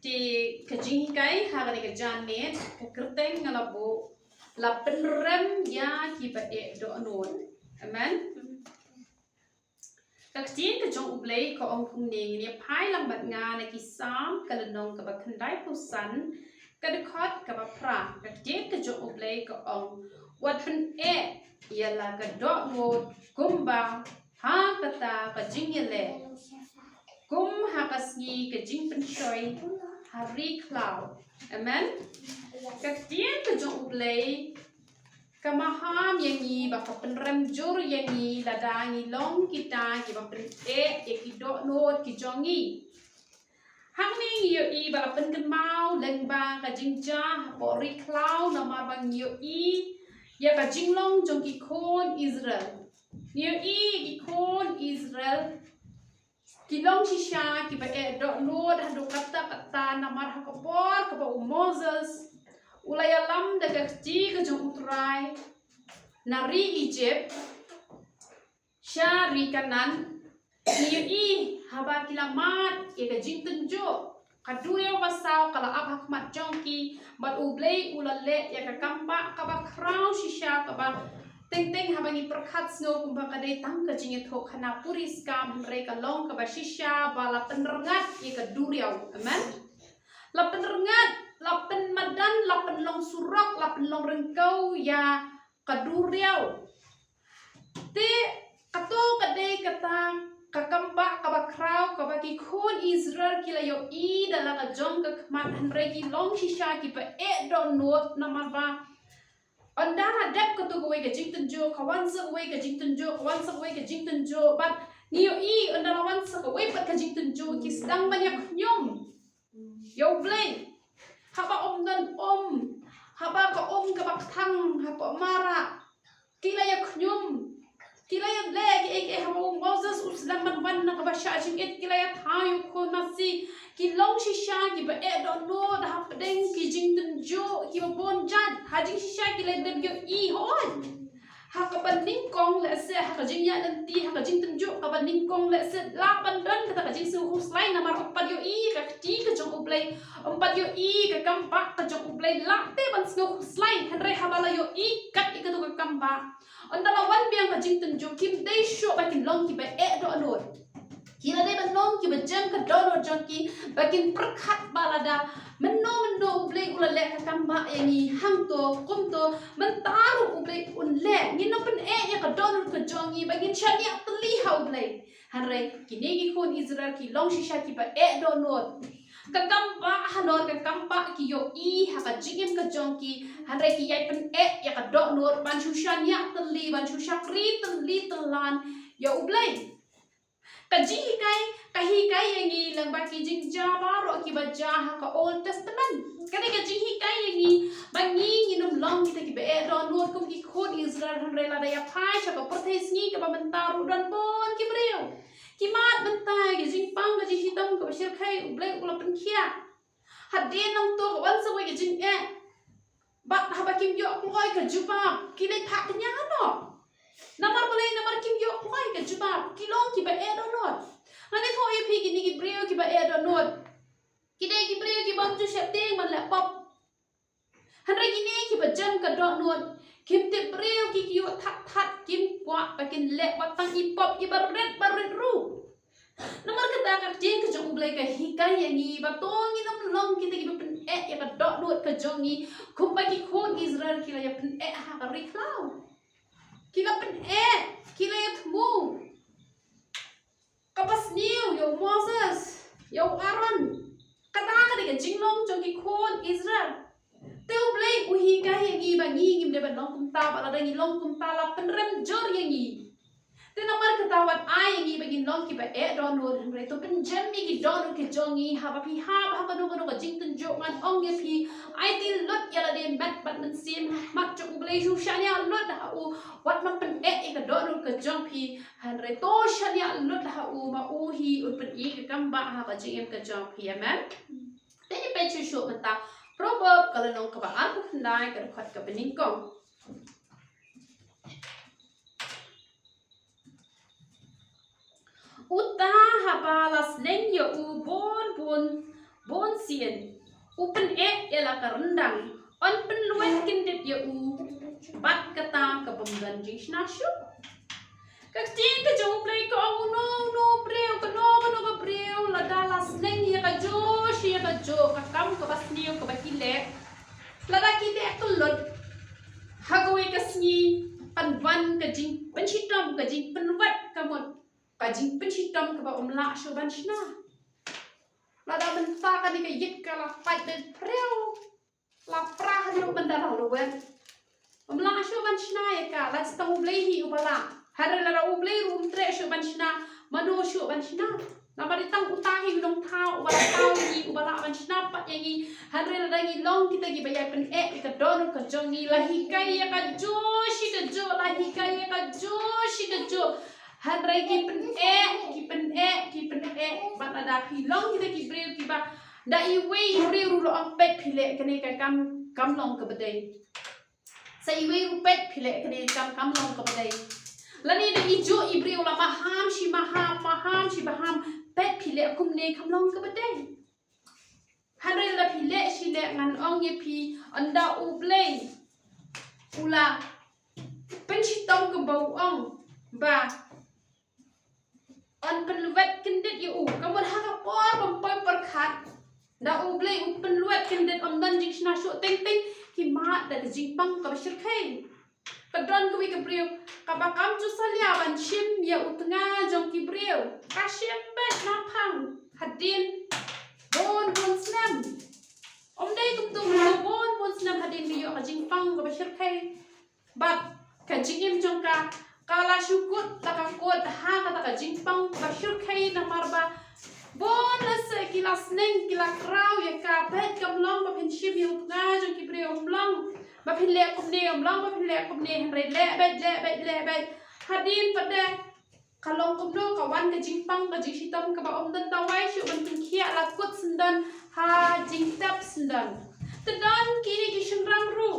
Di kajing kai hagani kajanet kekerteng ngalabu lapen rem ya kiba do anon. Amen. Kaktin kajong ublay ko ong kuning ni pai lambat nga na kisam kalanong kaba kendai pusan kadekot kaba pra. Kaktin kajong ublay ko ong wat pen ialah kedok ngot kumba ha kata kajing yele kum hakasngi kajing penshoy hari cloud. Amen. Kaktian kajong ublay kamaham yangi baka penrem jur yangi ladangi long kita kiba pen yakidok ngot kijongi hangning yo i bala pengemau lengbang kajing jah bori cloud namar bang yo i ya kajing long jong kikon Israel yo i kikon Israel kilong shisha kiba dok ngot hado kata namar hakapor kaba Moses ulayalam daga kji kajong utrai nari Egypt syari kanan niyo i haba kilamat ya kajing tunjo kadureo pasau kala abhak mat jongki bat ublay ulale ya kakampa kaba kraw shisha kaba teng haba ni perkat snow kumba kadai tang kajing ethok kana puris kam mereka long kaba shisha bala penerengat ya kadureo. Amen. La penerengat lapen madan, lapen long surak, lapen long rengkau ya kaduriau. Te kato kadai kata kakamba kabakrau kabaki kun Israel kila yo i dalam kajong kekmat hanregi long shisha kipa do not namaba. Andara dep kato gawai kajing tunjo kawan sa gawai kajing tunjo kawan sa gawai kajing tunjo but niyo i andara wan sa gawai pat kajing tunjo kisdang banyak nyom. Yo blame. Haba dan haba ka kabak tang haba mara kila ya knyum kila ya leg haba Moses uslam man na kabasha jing kila ya thayu ko nasi kilong shisha ki ba do no da hapdeng ki jing tunjo ki ba bon jan hajing shisha kila dem yo i hon haka banding kong le se haka jing ya nanti haka jing tunjo ka banding kong le se la bandan kata ka jing su huslai na mar opad yo i ka ti ka jong ublay opad yo i ka kampa ka jong ublay la te ban sno huslai hanre habala yo i kat i ka to ka kampa ondala wan biang ka jing tunjo kim dei sho bakin long ki ba do anod kila dei ban long ki ba jang ka do jong ki bakin perkat balada meno ublay ulale ka kampa yangi hangto kumto mentaru ublay unle ngino pen ya ka donor ka jongi bagin shania tli ha ublay hanre kinegi kun Israel ki long shisha ki ba donor ka kampa hanor ka kampa ki yo i ha ka jingim ka jongi hanre ki yai pen ya ka donor ban shushania tli ban shushakri tli tlan ya ublay kaji kai kahi yangi lang baki jing jabaro ki ba jaha ka Old Testament kani ka jing kai yangi bangi nginum long kita ki be don nur kum ki khod Israel hanre la da ya phai cha ka protes ni ka ba mentaru dan bon ki breu ki mat bentai ki jing pang ka ji hitam ka shir khai ublek ula pen khia hadin nong to ka wan sa ki jing bat ha ba kim yo kloi ka juba ki le thak nya no namar balai namar kim yo kloi ka juba kilong ki ba don nur ngani tho ip ki ni ki breu ki ba don nur kidai ki breu ki bam ju setting man la pop hanre ki ne ki ba jam ka do nuot kim te breu ki yo that kim kwa bakin le watang i pop i baret ru namar ka ta ka jing ka jong blai ka hikai yangi ba tongi nam long ki te ki pen ya ka do nuot ka jongi kum ba ki khon Israel ki la ya pen ha ka riklau ki la pen ki la ya thmu kapas niu yo Moses yo Aaron kata ka de jinglong jong ki khon Israel teu blai uhi ka yangi ba ngi ngim de ban long kum ta ba la ngi long kum ta la penrem jor yangi te namar katawat ai yangi ba gin long ki ba don no re to pen jam mi ki don ke jongi ha ba pi ha ba ka do ka jing tun jo ngan ong ye pi ai ti lot ya la de mat bat man sim mat jong blai shu shania lot ha u wat man pen ka don ka jong pi han re to shania lot ha u ma u hi un pen i ka kam ba ha ba jing ka jong pi amen te ni pe chu shu mata proverb kalau nong ka ba an ku nai ka khat ka bening kong uta habalas neng ya u bon sien upen ela karendang on penluet kindet ya u bat kata ke pemgan jishna shu kacing ke jong play ko ang no breu ko no breu la dalas neng ya ka jo ka kam ka basniu ka bakile la da kide ko lot hagawe ka sni panwan ka jing penchitom ka jing penwat ka mon ka jing penchitom ka ba umla shu banshna la da benta ka ni ka yit ka la fight den preu la prah no benda la wen umla shu banshna ya ka la sta ublei hi ubala hari la ublei rum tre shu banshna mano shu banshna na maritang utahi long thao ubala tao ni ubala banshna pa yangi hari la dangi long kita gi bayai pen ka don ka jongi la hikai ya ka jo shi ka jo la hikai ya ka jo shi ka jo hari ki pen ba ada pilong kita ki breu ki ba da i wei breu ru ang pet phile kene ka kam long ka badai sa i wei ru pet phile kene kam long ka badai lani da ijo ibreu la maham shi baham pet phile kum ne kam long ka badai hari la phile shi le ngan ong ye phi anda u play ula pen shi tong ka bau ong ba on penluet kindet yu kamun haga por pempoi perkhat da ublei penluet kindet om dan jing shna shu ting ki ma da jing pang ka bashir khai ka don ka wi ka breu ka ba kam chu salia ban shim ya utnga jong ki breu ka shim bet na phang hadin bon slam om dei kum tu bon slam hadin bi yo ka jing pang ka bashir khai bat ka jingim jong ka kala syukut taka kot ha kata ka jingpang ka syurkai na marba bon se kila sneng kila krau ya ka pet kam long ba pin shim yu nga jong ki bre long ba pin le kum ne long ba pin le kum ne re le bet hadin pada kalong kum no ka wan ka jingpang ka jingsitam ka ba om dan tawai syu ban pin khia la kut sendan ha jingtap sendan tedan kini ki shengrang ru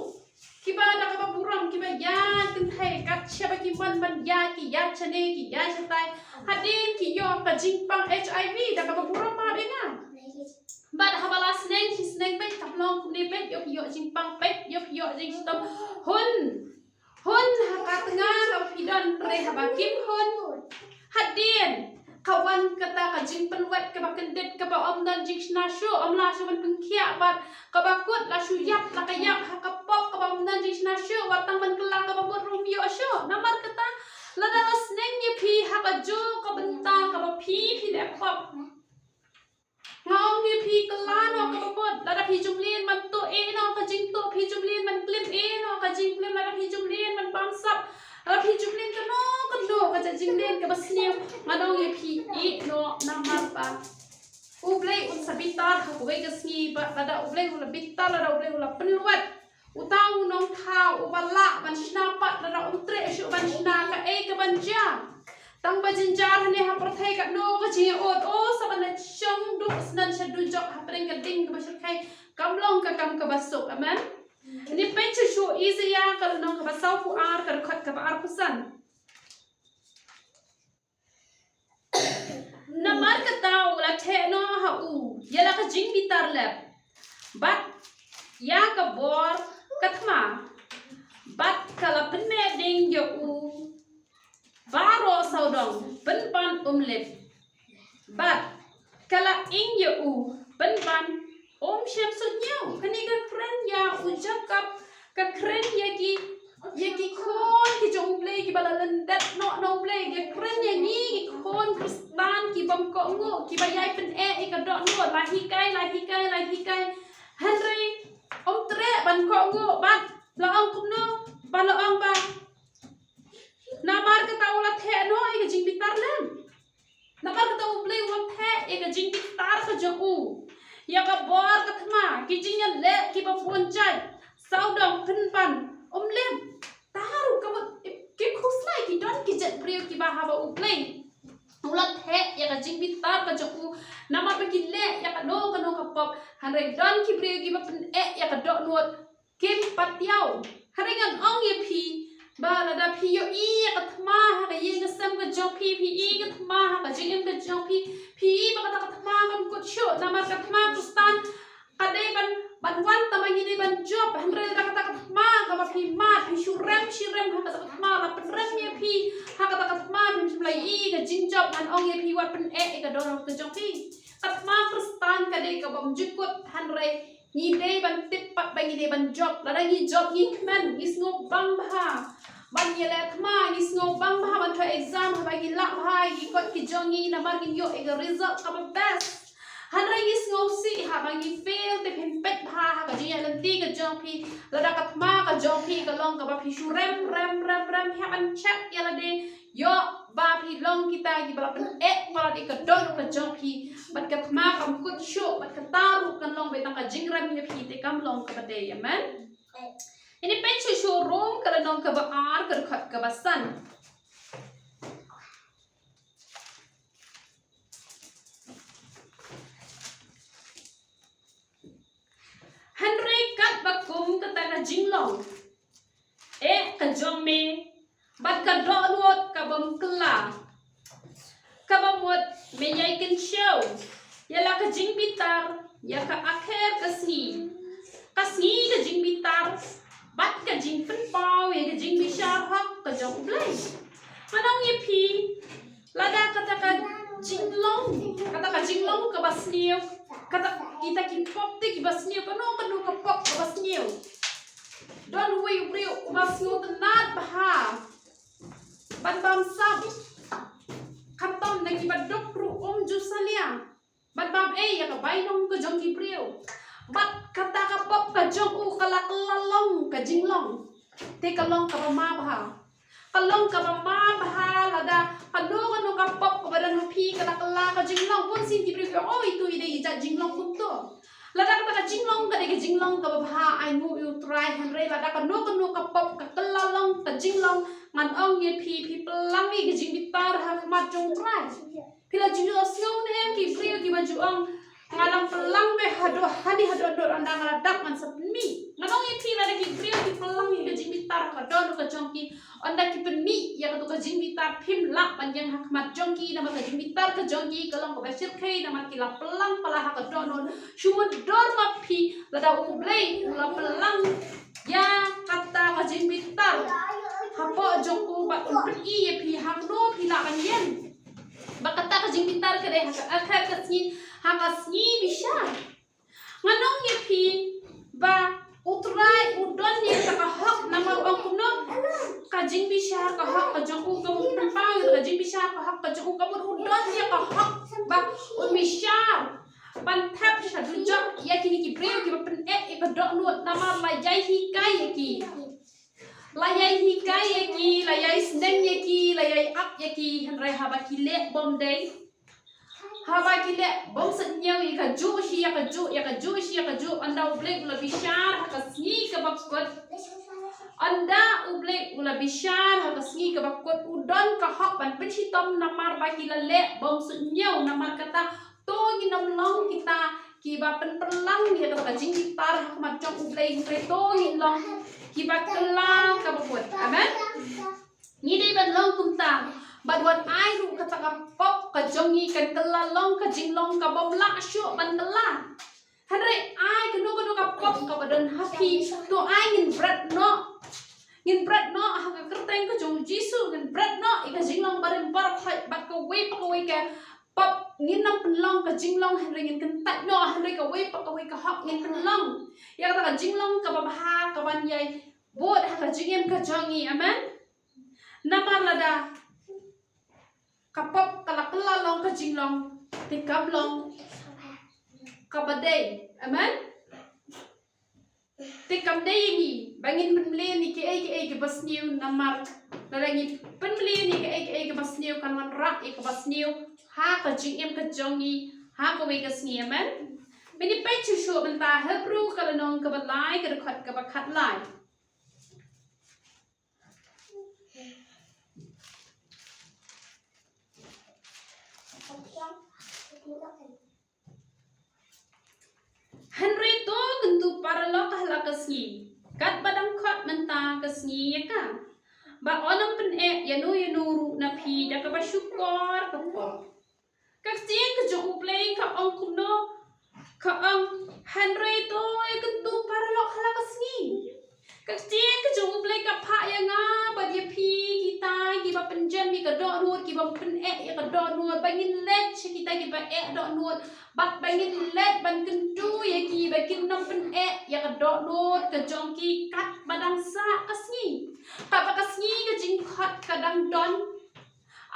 kiba da ka buram kiba ya tin thai kat chaba ki ban ya ki ya chane ki ya chatai hadin ki yo ka jingpang HIV da ka buram ma benga bad habala sneng si sneng pe taplong kumne pe yo jingpang pe yo jing stom hun ha ka tanga ka pidon pre ha ba kim hun hadin kawan kata ka jing penwet ka ba kendet ka ba om dan jing sna shu om la shu ban pengkhia bat ka ba kut la shu yap la ka yap ha ka pop ka ba om dan jing sna shu watang ban kela ka ba bot rumio shu namar kata la da sneng ye phi ha ka jo ka benta ka ba phi le pop ngong ye phi kala no ka ba bot la da phi jumlin man to e no ka jing to phi jumlin man klim e no ka jing klim la da phi jumlin man bam sap la phi jumlin ka no ka jing len ka basniu ngadong ye phi e no namar pa ublei un sabita ha ko ga sni ba da ublei ula bitta la da ublei ula penluat utang nong thau ubala ban shna pa da umtre shu ban shna ka e ka ban ja tang ba jinjar ne ha prathai ka no ka chi ot o saban chong du snan shadu jok ha preng ka ding ka bashir khai kamlong ka kam ka basuk amen ni pechu shu easy ya ka no ka basau pu ar ka khat ka ar pusan namar ka tau la the no ha u yala ka jing bitar lab bat ya ka bor kathma bat kala penne ding yo u baro saudong penpan umlep bat kala ing yo u penpan shem sunyau kani ka kren ya ujak ka kren ya ki kon ki jong play ki balalan dat no play ki kren ya ni ki kon kristan ki bam ko ngo ki bayai pen ka dot no la hikai Henry om tre ban ko ngo bat la ong kum no ban la ong ba namar ka tau la the no e ka jing bitar lem namar ka tau play wa the e ka jing bitar ka jo u ya ka bor ka thma ki jing ya le ki ba pon chai sau dong pen pan lem taru ka ba ki khusnai ki don ki jet priyo ki ba ha ba u play ulat he ya ka jing bitar ka jo u nama pe ki le ya ka no ka pop hanre don ki priyo ki ba pen ya ka dot nuot kim patiao haringan ong ye phi ba la da pi yo i ka thma ha ka yin ka sam ka jong pi i ka thma ha ka jing em ka jong pi ba ka ta thma ka ko sho na ma ka thma ku stan ka dei ban wan ta ma ni ban job han re ka ta thma ka ba pi ma pi shu rem ha ka ta thma la pen rem ye pi ha ka ta thma pi sim lai i ka jing job han ong ye pi wat pen ka do ka jong pi ka thma ku stan ka dei ka bam jikut han re ni dei ban tip pat ba ni dei ban job la da ni job ni kmen ni snop bang ba ban ye le thma ni snop bang ba ban tho exam ba gi la hai gi kot ki jong ni na mar gi yo e ga result ka ba best han ra gi snop si ha ba gi fail te phem pet ba ha ga ji ya lan ti ga jong pi la da ka thma ka jong pi ka long ka ba pi shu rem ha ban chat ya la de yo ba pi long kita gi ba pen ba di ka do ka jong pi bat ka thma kam kut shu bat ka taru kan long be ta ka jing ram ye pi te kam long ka ba de amen ini pencu showroom kalau nong ke baar ke dekat ke basan. Henry kat bakum ke tanah jinglong. Ke jong me bat ka do luot ka bam kela. Ka bam mot me yai ken show. Ya la ka jing bitar ya ka akhir ka sni. Ka sni ka jing bitar. Bat ka jing pen pau ya ka jing bishar hok ka jong blai manong ye pi lada kata ka jinglong ka basniu kata kita ki pop ti ki basniu ka no ka pop ka basniu don we brio basniu tenat baha ban bam sab katom na ki badok ru ju salia ban bam ya ka bainong ka jong ki brio bat kata ka pop ka jong kala long ka jinglong te ka long ka ma bha kalong ka ma bha lada kanu ka pop ka badan hapi kala ka jinglong pun sin ki preview itu ide ja jinglong pun to lada ka jinglong ka bha I know you try henry lada kanu ka pop ka kala long ka jinglong man ong ye pi pelang ni ka jing bitar ha ma jong try pila jinglong snow ne ki preview ki baju ong ngalang pelang be hado anda ngaladak man sepmi nganong ye pi lada ki preview ki pelang ni ka jing bitar ka do ka jongki anda ki penmi ya ka to ka jing bitar phim lak pan yang hakmat jongki nama ka jing bitar ka jongki kalong ka basir khai nama ki la pelang pala ha ka do non shumut dor ma pi lada ublei la pelang ya kata ka jing bitar hapo jongku ba un pi ye pi hang no pi la kan yen ba kata ka jing bitar ka de ha akhir ka sni bisa nganong ye pi ba utrai udon ye ka hak nama ong kuno ka jing bisa ka hak ka jong ka mun pa ka jing bisa ka hak ka jong ka mun udon ye ka hak ba un misar ban thap sha du jok ya kini ki breu ki pen ka dok nuot nama la jai hi kai ye ki la yai hi kai ye ki la yai sneng ye ki la yai ap ye ki henrai haba ki le bom dei haba ki le bom sat nyau ka ju shi ya ka ju anda ublek la bishar ha ka sni ka bakot anda ublek ula bishar ha ka sni ka bakot udon ka hak ban pechi tom namar ba ki la le bom sat nyau namar kata to gi nam long kita ki ba pen pelang ya ka jing gitar ha ma chong ublek pre to gi long ki ba kelang ka bakot amen ni dei ban long kum ta but what I ru kata ka pop ka jongi kan kelalong ka jinglong ka bomla syu ban kela hanre I kanu ka pop ka badan happy to I ngin bread no ha ka kerteng ka jong jisu ngin bread no ika jinglong barin par phai bat ka we ka pop ngin nam penlong ka jinglong hanre ngin kan tat no hanre ka we ka hok ngin penlong ya ka jinglong ka babha ka ban yai bot ha ka jingem ka jongi amen nama lada kapop kala long ka jinglong te kablong kabadai amen te kamdai ni bangin penmle ni ke basniu namar larangi penmle ni ke basniu kan man rak ke basniu ha ka jingem ka jongi ha ka we ka sni amen meni pai chu shu benta hebru kala nong ka balai ka khat ka bakhat lai Henry to kentu para lo kahla kasngi kat badang khot menta kasngi ya ka ba onam pen yanu na pi da ka ba syukor ka po ka cien ka jo uplay ka ang kuno ka ang Henry to ka tu para lo hala ka sngi ka cien ka jo uplay ka pa ya nga ba dia pi kita ki ba penjam mi ka do nuot ki ba pen ya ka do nuot bangin let kita ki ba do nuot bat bangin let ban kentu ya ki ba kin nam pen ya ka do nuot ka jong ki kat badang sa ka sngi ka ba ka sngi ka jing khat ka dang don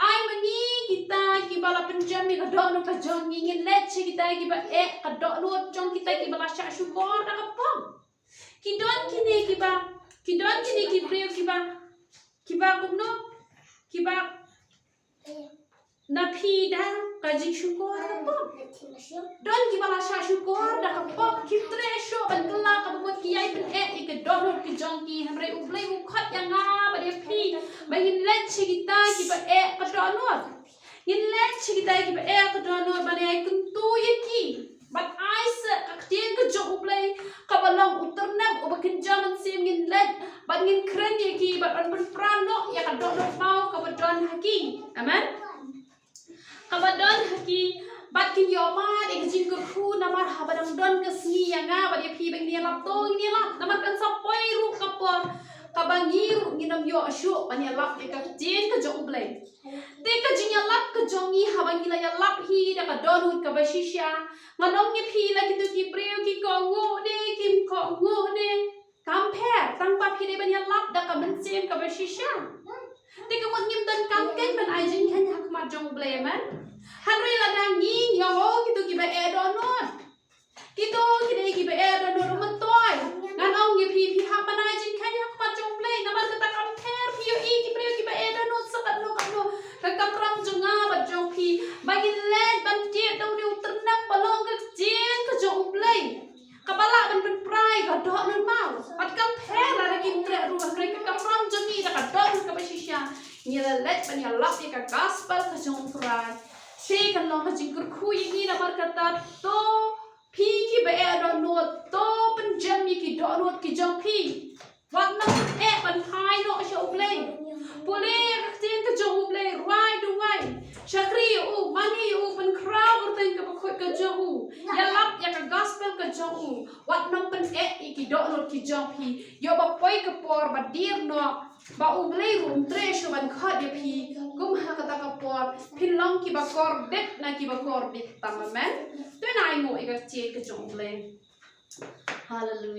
ai mani kita ki bala penjam mi ka do no ka jong ngin let kita ki ba ka do nuot jong kita ki bala sya syukur da ka pom ki don kini ki priyo ki ba kumno ki ba na pi da ka jing syukur da ka pom don ki bala sya syukur da ka pom ki tresho ban kala ka buat ki ai pen ka do no ki jong ki hamre ublai u khat yang nga ba dia pi ba ngin let kita ki ba ka do nuot ngin let kita ki ba ka do nuot ba ne kuntu ye ki but I said kaktian ke jong ublay kabalong uternam ubakin jaman sim ngin let but ngin kren ye ki but on prano ya ka do mau kabadon haki amen kabadon haki but kin yoma de jing ko khu namar habadang don ke sni ya nga ba ye pi bang ni lap to ni lap namar kan sapoi ru kapor kabangiru nginam yo asyo panya lap ya kaktian ke jong ublay te ka jing ya lap ke jongi habangila ya lap hi da ka donut ka bashisha nganong ni pi la kitu ki preo ki ko ngo de kim ko ngo de compare tang pa pi de ban ya lap da ka bensem ka bashisha te ka mon ngim dan kam ken ban ai jing kan hak ma jong ublay man hanri la dang ngin yo kitu ki ba donut kitu ki de ki ba donut man toy nganong ni pi hak ban ai jing kan hak ma jong ublay naman ka ta compare pi yo ki preo ki ba donut sa ka no Kakam junga ba jong pi bagi let ban tie dau ni uternam balong ka jien ka jong ublay kabala ban pen prai ka do non mau pat kam phe la ra kim tre ru ka kakam ram jong ni da ka do ka ba shisha ni la let ban ya lap ka gospel ka jong prai se kan long ka jing kur khu yi ni na mar ka ta to pi ki ba do no to pen jam mi ki do no ki jong pi wat na ban thai no sha ublay Pule kaktin ka jong ublay ruai duai Shakri mani pen crowd berteng ka pakoi ka jong ya lap ya ka gospel ka jong wat no pen iki do no ki jong pi yo ba poi ka por ba dir no ba ublay tre sho ban khat ya pi gum ha ka ta ka por pin long ki ba kor det na ki ba kor dit tamamen tu nai ngo ka che ka jong ublay hallelujah